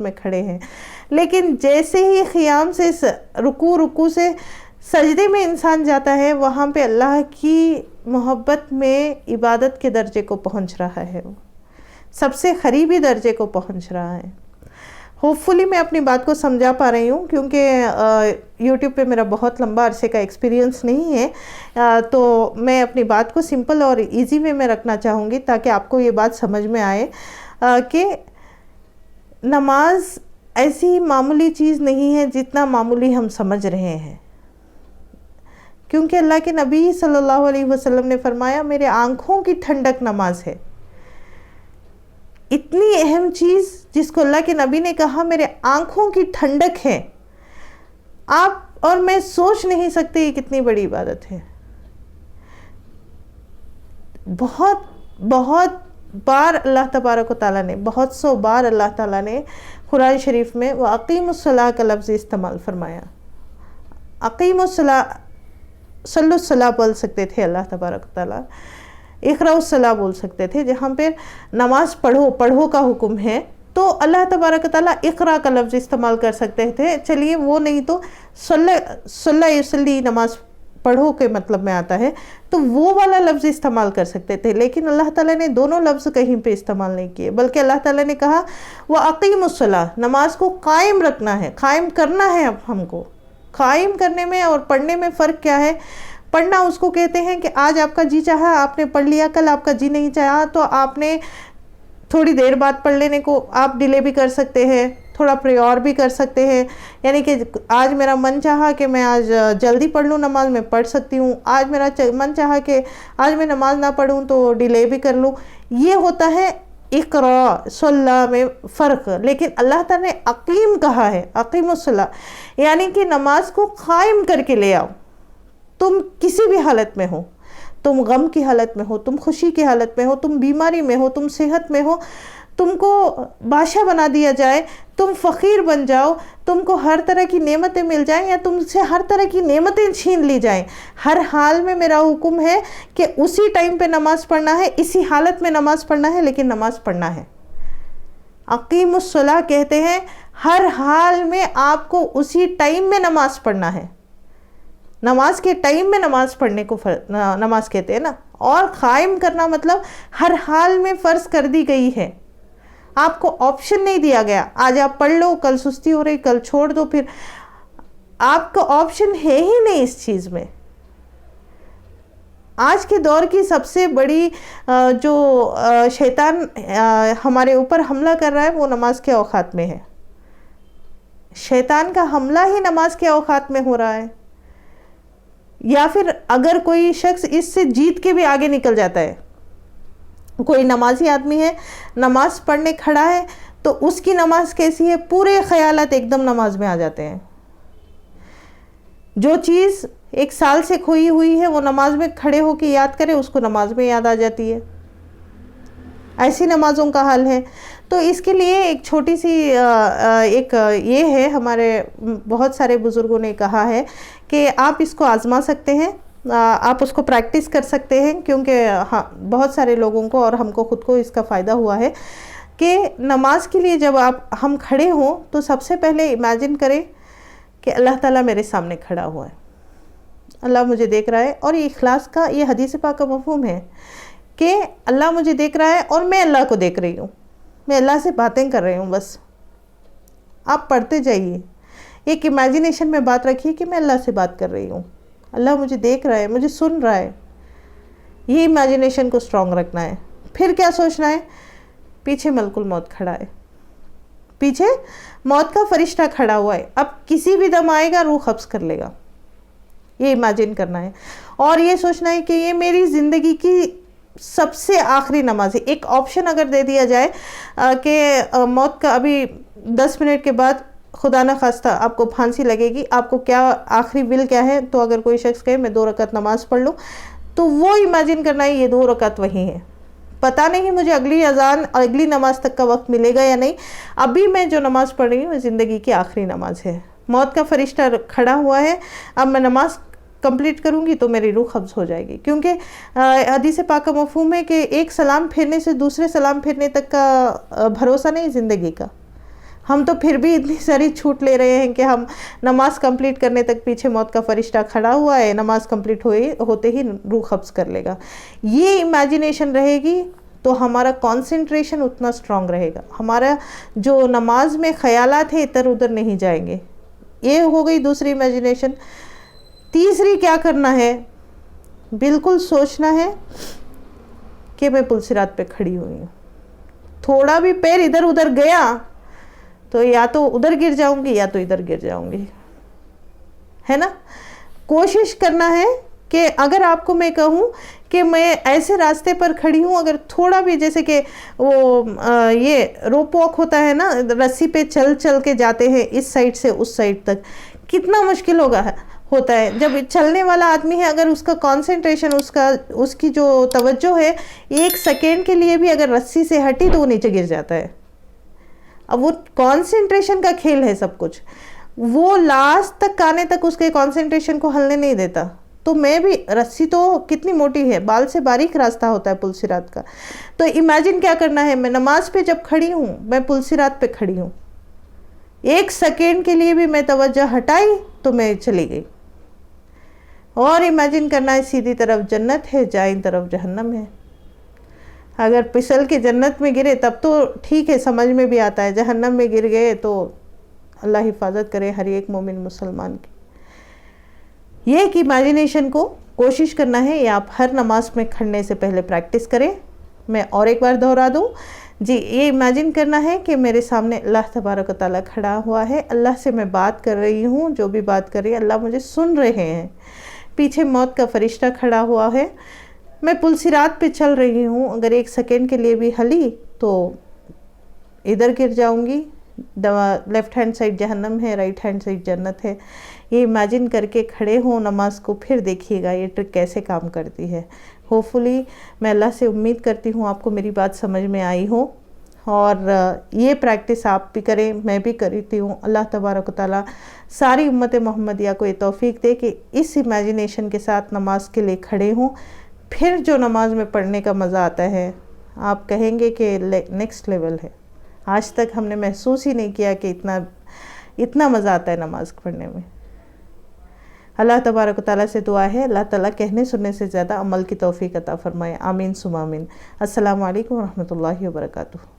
میں کھڑے ہیں، لیکن جیسے ہی قیام سے رکوع سے سجدے میں انسان جاتا ہے، وہاں پہ اللہ کی محبت میں عبادت کے درجے کو پہنچ رہا ہے، وہ سب سے قریبی درجے کو پہنچ رہا ہے۔ ہوپ فلی میں اپنی بات کو سمجھا پا رہی ہوں، کیونکہ یوٹیوب پہ میرا بہت لمبا عرصے کا ایکسپیرینس نہیں ہے، تو میں اپنی بات کو سمپل اور ایزی وے میں رکھنا چاہوں گی تاکہ آپ کو یہ بات سمجھ میں آئے کہ نماز ایسی معمولی چیز نہیں ہے جتنا معمولی ہم سمجھ رہے ہیں، کیونکہ اللہ کے نبی صلی اللہ علیہ وسلم نے فرمایا میرے آنکھوں کی ٹھنڈک نماز ہے۔ اتنی اہم چیز جس کو اللہ کے نبی نے کہا میرے آنکھوں کی ٹھنڈک ہے، آپ اور میں سوچ نہیں سکتے یہ کتنی بڑی عبادت ہے۔ بہت بار اللہ تبارک و تعالیٰ نے، بہت سو بار اللہ تعالیٰ نے قرآن شریف میں وَأَقِیمُوا الصَّلَاةَ کا لفظ استعمال فرمایا۔ اقیموا الصلاۃ، صلوا الصلاۃ بول سکتے تھے اللہ تبارک و تعالیٰ، اقرأوا الصلاۃ بول سکتے تھے، جہاں پہ نماز پڑھو کا حکم ہے تو اللہ تبارک و تعالیٰ اقرا کا لفظ استعمال کر سکتے تھے، چلیے وہ نہیں تو صلی یصلی نماز پڑھو کے مطلب میں آتا ہے تو وہ والا لفظ استعمال کر سکتے تھے، لیکن اللہ تعالیٰ نے دونوں لفظ کہیں پہ استعمال نہیں کیے، بلکہ اللہ تعالیٰ نے کہا وَأَقِیمُوا الصَّلَاۃَ، نماز کو قائم رکھنا ہے، قائم کرنا ہے۔ اب ہم کو قائم کرنے میں اور پڑھنے میں فرق کیا ہے؟ پڑھنا اس کو کہتے ہیں کہ آج آپ کا جی چاہا آپ نے پڑھ لیا، کل آپ کا جی نہیں چاہا تو آپ نے تھوڑی دیر بعد پڑھ لینے کو آپ ڈیلے بھی کر سکتے ہیں، تھوڑا پریور بھی کر سکتے ہیں، یعنی کہ آج میرا من چاہا کہ میں آج جلدی پڑھ لوں نماز، میں پڑھ سکتی ہوں، آج میرا من چاہا کہ آج میں نماز نہ پڑھوں تو ڈیلے بھی کر لوں۔ یہ ہوتا ہے اقرا صلاح میں فرق، لیکن اللہ تعالیٰ نے اقیم کہا ہے، اقیم الصلاۃ، یعنی کہ نماز کو قائم کر کے لے آؤ۔ تم کسی بھی حالت میں ہو، تم غم کی حالت میں ہو، تم خوشی کی حالت میں ہو، تم بیماری میں ہو، تم صحت میں ہو، تم کو بادشاہ بنا دیا جائے، تم فقیر بن جاؤ، تم کو ہر طرح کی نعمتیں مل جائیں یا تم سے ہر طرح کی نعمتیں چھین لی جائیں، ہر حال میں میرا حکم ہے کہ اسی ٹائم پہ نماز پڑھنا ہے، اسی حالت میں نماز پڑھنا ہے، لیکن نماز پڑھنا ہے۔ اقیم الصلاۃ کہتے ہیں ہر حال میں آپ کو اسی ٹائم میں نماز پڑھنا ہے، نماز کے ٹائم میں نماز پڑھنے کو نماز کہتے ہیں نا، اور قائم کرنا مطلب ہر حال میں فرض کر دی گئی ہے، آپ کو آپشن نہیں دیا گیا آج آپ پڑھ لو، کل سستی ہو رہی کل چھوڑ دو، پھر آپ کا آپشن ہے ہی نہیں اس چیز میں۔ آج کے دور کی سب سے بڑی جو شیطان ہمارے اوپر حملہ کر رہا ہے وہ نماز کے اوقات میں ہے، شیطان کا حملہ ہی نماز کے اوقات میں ہو رہا ہے، یا پھر اگر کوئی شخص اس سے جیت کے بھی آگے نکل جاتا ہے، کوئی نمازی آدمی ہے نماز پڑھنے کھڑا ہے تو اس کی نماز کیسی ہے، پورے خیالات ایک دم نماز میں آ جاتے ہیں، جو چیز ایک سال سے کھوئی ہوئی ہے وہ نماز میں کھڑے ہو کے یاد کرے اس کو نماز میں یاد آ جاتی ہے، ایسی نمازوں کا حال ہے۔ تو اس کے لیے ایک چھوٹی سی ایک یہ ہے، ہمارے بہت سارے بزرگوں نے کہا ہے کہ آپ اس کو آزما سکتے ہیں، آپ اس کو پریکٹس کر سکتے ہیں، کیونکہ بہت سارے لوگوں کو اور ہم کو خود کو اس کا فائدہ ہوا ہے کہ نماز کے لیے جب ہم کھڑے ہوں تو سب سے پہلے امیجن کریں کہ اللہ تعالیٰ میرے سامنے کھڑا ہوا ہے، اللہ مجھے دیکھ رہا ہے، اور یہ اخلاص کا یہ حدیث پاک کا مفہوم ہے کہ اللہ مجھے دیکھ رہا ہے اور میں اللہ کو دیکھ رہی ہوں، میں اللہ سے باتیں کر رہی ہوں، بس آپ پڑھتے جائیے، ایک امیجنیشن میں بات رکھیے کہ میں اللہ سے بات کر رہی ہوں، اللہ مجھے دیکھ رہا ہے، مجھے سن رہا ہے، یہ امیجنیشن کو سٹرونگ رکھنا ہے۔ پھر کیا سوچنا ہے؟ پیچھے ملک الموت کھڑا ہے، پیچھے موت کا فرشتہ کھڑا ہوا ہے، اب کسی بھی دم آئے گا روح قبض کر لے گا، یہ امیجن کرنا ہے، اور یہ سوچنا ہے کہ یہ میری زندگی کی سب سے آخری نماز ہے۔ ایک آپشن اگر دے دیا جائے کہ موت کا ابھی 10 منٹ کے بعد خدا نہ خواستہ آپ کو پھانسی لگے گی، آپ کو کیا آخری ول کیا ہے، تو اگر کوئی شخص کہے میں 2 رکعت نماز پڑھ لوں، تو وہ امیجن کرنا ہے یہ 2 رکعت وہی ہے، پتہ نہیں مجھے اگلی اذان اور اگلی نماز تک کا وقت ملے گا یا نہیں، ابھی میں جو نماز پڑھ رہی ہوں زندگی کی آخری نماز ہے، موت کا فرشتہ کھڑا ہوا ہے، اب میں نماز کمپلیٹ کروں گی تو میری روح قبض ہو جائے گی، کیونکہ حدیث پاک کا مفہوم ہے کہ ایک سلام پھیرنے سے دوسرے سلام پھیرنے تک کا بھروسہ نہیں زندگی کا، ہم تو پھر بھی اتنی ساری چھوٹ لے رہے ہیں کہ ہم نماز کمپلیٹ کرنے تک پیچھے موت کا فرشتہ کھڑا ہوا ہے، نماز کمپلیٹ ہوتے ہی روح قبض کر لے گا. یہ امیجینیشن رہے گی تو ہمارا کانسنٹریشن اتنا سٹرونگ رہے گا، ہمارا جو نماز میں خیالات ہیں ادھر ادھر نہیں جائیں گے. یہ ہو گئی دوسری امیجینیشن. تیسری کیا کرنا ہے؟ بالکل سوچنا ہے کہ میں پل صراط پہ کھڑی ہوئی ہوں. تھوڑا بھی پیر ادھر ادھر گیا تو یا تو ادھر گر جاؤں گی یا تو ادھر گر جاؤں گی، ہے نا. کوشش کرنا ہے کہ اگر آپ کو میں کہوں کہ میں ایسے راستے پر کھڑی ہوں، اگر تھوڑا بھی جیسے کہ وہ یہ روپ واک ہوتا ہے نا، رسی پہ چل چل کے جاتے ہیں اس سائڈ سے اس سائڈ تک، کتنا مشکل ہوتا ہے. جب چلنے والا آدمی ہے، اگر اس کا کانسنٹریشن، اس کی جو توجہ ہے 1 سیکنڈ کے لیے بھی اگر رسی سے ہٹی تو وہ نیچے گر جاتا ہے. اب وہ کانسنٹریشن کا کھیل ہے سب کچھ، وہ لاسٹ تک آنے تک اس کے کانسنٹریشن کو ہلنے نہیں دیتا. تو میں بھی، رسی تو کتنی موٹی ہے، بال سے باریک راستہ ہوتا ہے پل صراط کا. تو امیجن کیا کرنا ہے، میں نماز پہ جب کھڑی ہوں، میں پل صراط پہ کھڑی ہوں، 1 سیکنڈ کے لیے بھی میں توجہ ہٹائی تو میں چلی گئی. اور امیجن کرنا ہے سیدھی طرف جنت ہے، جائیں طرف جہنم ہے. اگر پسل کے جنت میں گرے تب تو ٹھیک ہے، سمجھ میں بھی آتا ہے. جہنم میں گر گئے تو اللہ حفاظت کرے ہر ایک مومن مسلمان کی. یہ ایک امیجینیشن کو کوشش کرنا ہے، یہ آپ ہر نماز میں کھڑنے سے پہلے پریکٹس کریں. میں اور ایک بار دہرا دوں جی. یہ امیجن کرنا ہے کہ میرے سامنے اللہ تبارک و تعالیٰ کھڑا ہوا ہے، اللہ سے میں بات کر رہی ہوں، جو بھی بات کر رہی ہے اللہ مجھے سن رہے ہیں. پیچھے موت کا فرشتہ کھڑا ہوا ہے، میں پل صراط پہ چل رہی ہوں، اگر 1 سیکنڈ کے لیے بھی ہلی تو ادھر گر جاؤں گی. لیفٹ ہینڈ سائڈ جہنم ہے، رائٹ ہینڈ سائڈ جنت ہے. یہ امیجن کر کے کھڑے ہوں نماز کو، پھر دیکھیے گا یہ ٹرک کیسے کام کرتی ہے. ہوپفلی میں اللہ سے امید کرتی ہوں آپ کو میری بات سمجھ میں آئی ہو، اور یہ پریکٹس آپ بھی کریں، میں بھی کرتی ہوں. اللہ تبارک و تعالیٰ ساری امت محمدیہ کو یہ توفیق دے کہ اس امیجینیشن کے ساتھ نماز کے لیے کھڑے ہوں. پھر جو نماز میں پڑھنے کا مزہ آتا ہے، آپ کہیں گے کہ نیکسٹ لیول ہے. آج تک ہم نے محسوس ہی نہیں کیا کہ اتنا مزہ آتا ہے نماز پڑھنے میں. اللہ تبارک و تعالیٰ سے دعا ہے اللہ تعالیٰ کہنے سننے سے زیادہ عمل کی توفیق عطا فرمائے. آمین ثم آمین. السلام علیکم ورحمۃ اللہ وبرکاتہ.